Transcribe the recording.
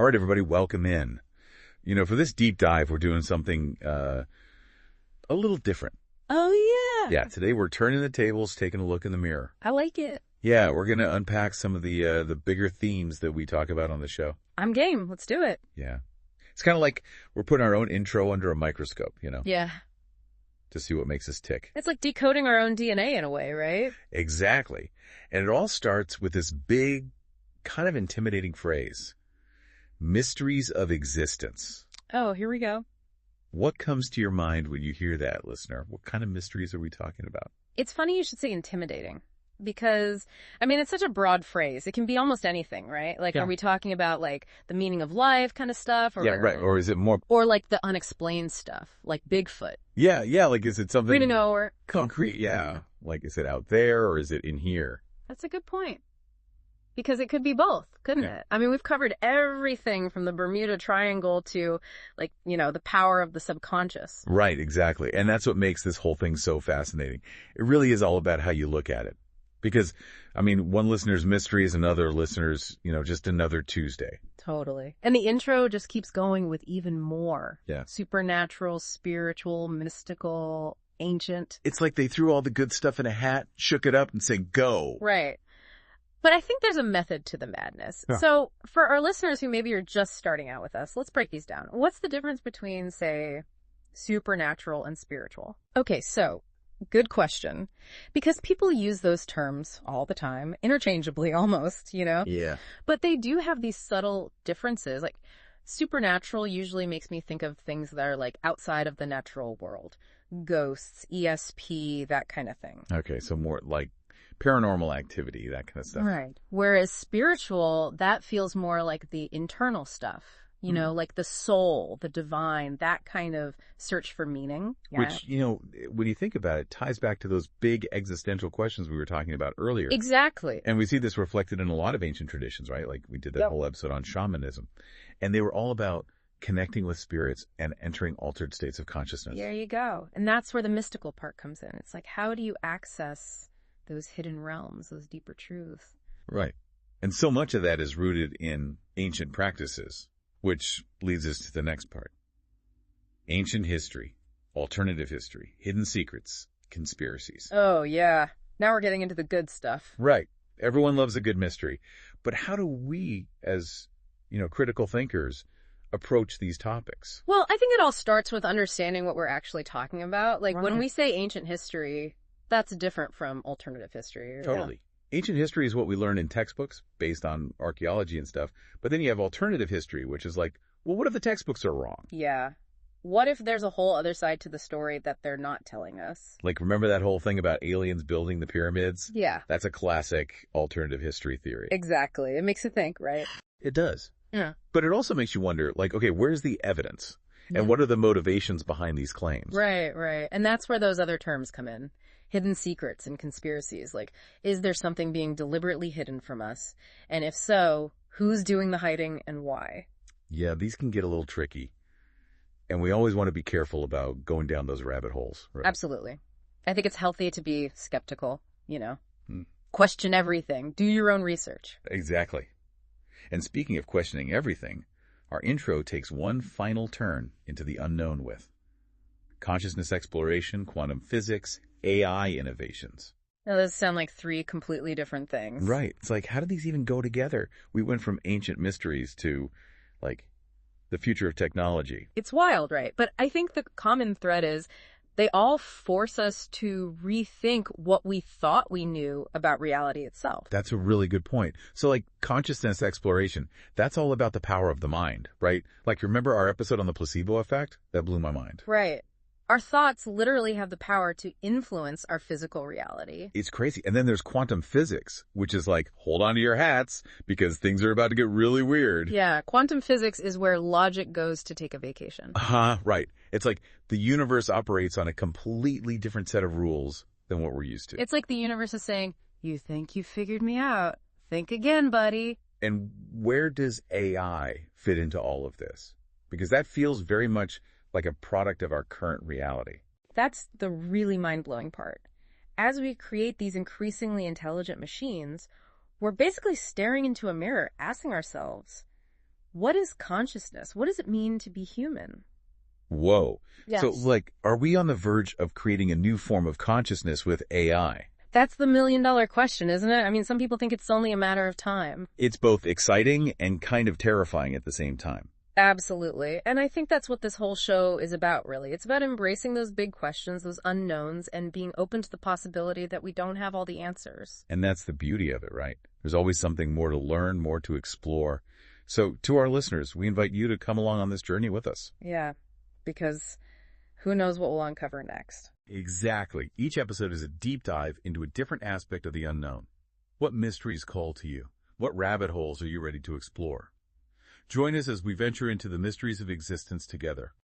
right, everybody, welcome in. For this deep dive, we're doing something a little different. Oh, yeah. Yeah, today we're turning the tables, taking a look in the mirror. I like it. Yeah, we're going to unpack some of the bigger themes that we talk about on the show. I'm game. Let's do it. Yeah. It's kind of like we're putting our own intro under a microscope, Yeah. to see what makes us tick. It's like decoding our own DNA in a way, right? Exactly. And it all starts with this big, kind of intimidating phrase, mysteries of existence. Oh, here we go. What comes to your mind when you hear that, listener? What kind of mysteries are we talking about? It's funny you should say intimidating because, it's such a broad phrase. It can be almost anything, right? Like, Yeah. Are we talking about, like, the meaning of life kind of stuff? Or, Yeah, right. Or is it more... Or, like, the unexplained stuff, like Bigfoot. Yeah, like, is it something... We don't know. Or concrete, yeah. Like, is it out there or is it in here? That's a good point. Because it could be both, couldn't it? We've covered everything from the Bermuda Triangle to, the power of the subconscious. Right, exactly. And that's what makes this whole thing so fascinating. It really is all about how you look at it. Because, one listener's mystery is another listener's, just another Tuesday. Totally. And the intro just keeps going with even more. Yeah. Supernatural, spiritual, mystical, ancient. It's like they threw all the good stuff in a hat, shook it up, and said, go. Right. But I think there's a method to the madness. Yeah. So for our listeners who maybe are just starting out with us, let's break these down. What's the difference between, say, supernatural and spiritual? Okay, so good question. Because people use those terms all the time, interchangeably almost, Yeah. But they do have these subtle differences. Like, supernatural usually makes me think of things that are, like, outside of the natural world. Ghosts, ESP, that kind of thing. Okay, so more like paranormal activity, that kind of stuff. Right. Whereas spiritual, that feels more like the internal stuff, like the soul, the divine, that kind of search for meaning. Yeah. Which, when you think about it, ties back to those big existential questions we were talking about earlier. Exactly. And we see this reflected in a lot of ancient traditions, right? Like we did that whole episode on shamanism. And they were all about connecting with spirits and entering altered states of consciousness. There you go. And that's where the mystical part comes in. It's like, how do you access those hidden realms, those deeper truths? Right. And so much of that is rooted in ancient practices, which leads us to the next part. Ancient history, alternative history, hidden secrets, conspiracies. Oh, yeah. Now we're getting into the good stuff. Right. Everyone loves a good mystery. But how do we, as, critical thinkers, approach these topics? Well, I think it all starts with understanding what we're actually talking about. Like, Right. When we say ancient history, that's different from alternative history. Totally. Ancient history is what we learn in textbooks based on archaeology and stuff. But then you have alternative history, which is like, well, what if the textbooks are wrong? Yeah. What if there's a whole other side to the story that they're not telling us? Like, remember that whole thing about aliens building the pyramids? Yeah. That's a classic alternative history theory. Exactly. It makes you think, right? It does. Yeah. But it also makes you wonder, like, okay, where's the evidence? Yeah. And what are the motivations behind these claims? Right. And that's where those other terms come in. Hidden secrets and conspiracies. Like, is there something being deliberately hidden from us? And if so, who's doing the hiding and why? Yeah, these can get a little tricky. And we always want to be careful about going down those rabbit holes. Right? Absolutely. I think it's healthy to be skeptical, Question everything. Do your own research. Exactly. And speaking of questioning everything, our intro takes one final turn into the unknown with consciousness exploration, quantum physics, AI innovations. Now, those sound like three completely different things. Right. It's like, how do these even go together? We went from ancient mysteries to, like, the future of technology. It's wild, right? But I think the common thread is they all force us to rethink what we thought we knew about reality itself. That's a really good point. So, like, consciousness exploration, that's all about the power of the mind, right? Like, remember our episode on the placebo effect? That blew my mind. Right. Our thoughts literally have the power to influence our physical reality. It's crazy. And then there's quantum physics, which is like, hold on to your hats because things are about to get really weird. Yeah, quantum physics is where logic goes to take a vacation. Right. It's like the universe operates on a completely different set of rules than what we're used to. It's like the universe is saying, you think you figured me out. Think again, buddy. And where does AI fit into all of this? Because that feels very much like a product of our current reality. That's the really mind-blowing part. As we create these increasingly intelligent machines, we're basically staring into a mirror, asking ourselves, What is consciousness? What does it mean to be human? Whoa. Yes. So, are we on the verge of creating a new form of consciousness with AI? That's the million-dollar question, isn't it? I mean, some people think it's only a matter of time. It's both exciting and kind of terrifying at the same time. Absolutely. And I think that's what this whole show is about, really. It's about embracing those big questions, those unknowns, and being open to the possibility that we don't have all the answers. And that's the beauty of it, right? There's always something more to learn, more to explore. So, to our listeners, we invite you to come along on this journey with us. Yeah, because who knows what we'll uncover next. Exactly. Each episode is a deep dive into a different aspect of the unknown. What mysteries call to you? What rabbit holes are you ready to explore? Join us as we venture into the mysteries of existence together.